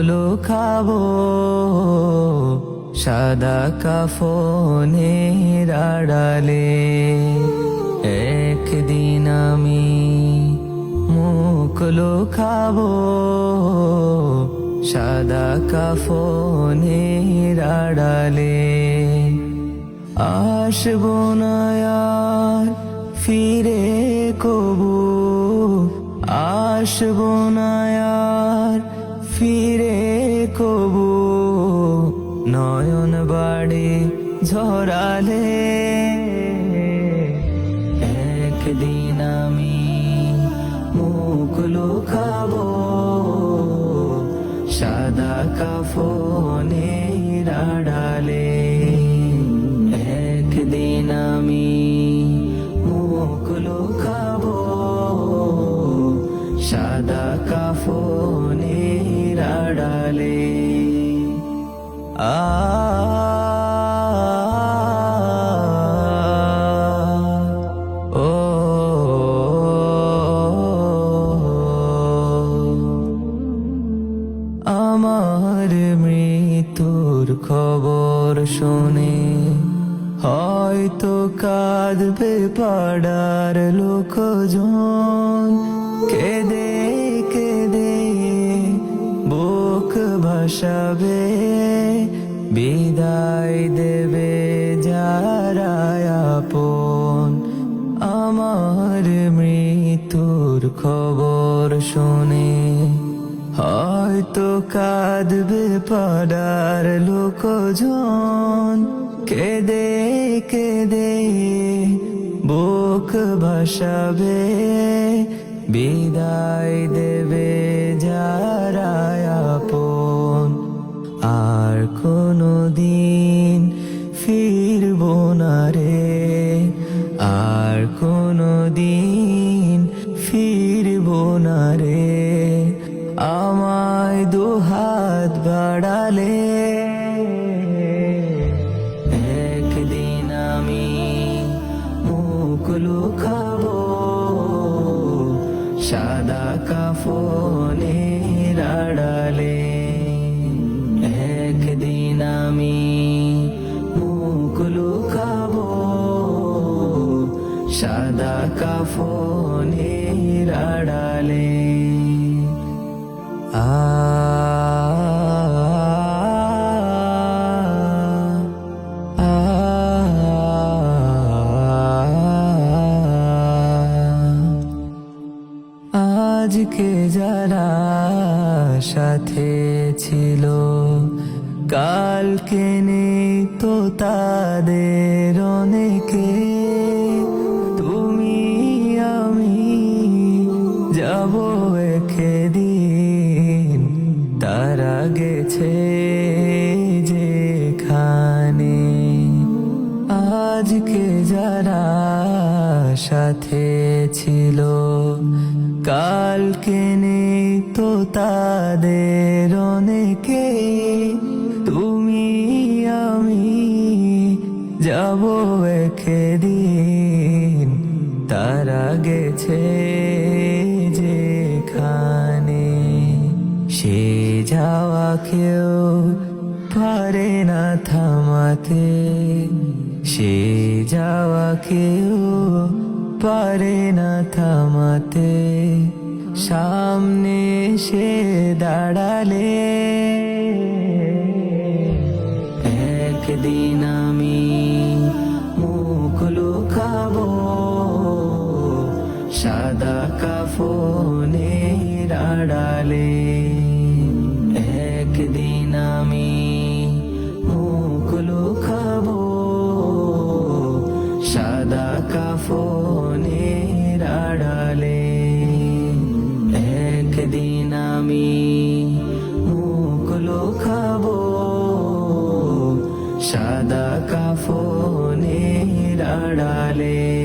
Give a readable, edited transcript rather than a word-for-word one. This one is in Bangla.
লুকাবো সাদা কাফনের আড়ালে। একদিন আমি মুখ লুকাবো সাদা কাফনের আড়ালে। আসবো না আর ফিরে কবু, আসবো না আর ফিরে কবু, নয়ন বাড়ি ঝরালে। একদিন আমি মুখ লুকাবো সাদা কাফনের আড়ালে। একদিন আমি মুখ লুকাবো সাদা কাফনের আড়ালে। আমার মৃত্যুর খবর শুনে হয়তো কাঁদবে পাড়ার লোকজন। কেঁদে কেঁদে বুক ভাসাবে, বিদায় দেবে যারা আপন। আমার মৃত্যুর খবর শুনে হয়তো কাঁদবে পাড়ার লোকজন। কেঁদে কেঁদে বুক ভাসাবে, বিদায় দেবে যারা আপন। আর কোনো দিন ফিরবো না রে, আর কোনো দিন ফিরবো না রে, আমায় দুহাত বাড়ালে। একদিন আমি মুখ লুকাবো সাদা কাফনের আড়ালে। একদিন আমি মুখ লুকাবো সাদা কাফনের আড়ালে। আজকে যারা সাথে ছিল কালকে নেই তো তাদের অনেকে। তুমি আমি যাব একদিন, তারা গেছে যেখানে। আজকে যারা সাথে ছিল কালকে নেই তো তাদের অনেকে। তুমি আমি যাব একদিন, তারা গেছে যেখানে। সে যাওয়া কেউ পারে না থামাতে, সে যাওয়া কেউ পারে না থামাতে। সামনে সে দাঁড়ালে একদিন আমি মুখ লুকাবো সাদা কাফনের আড়ালে। একদিন আমি মুখ লুকাবো সাদা কাফনের আড়ালে। একদিন আমি মুখ লুকাবো সাদা কাফনের আড়ালে।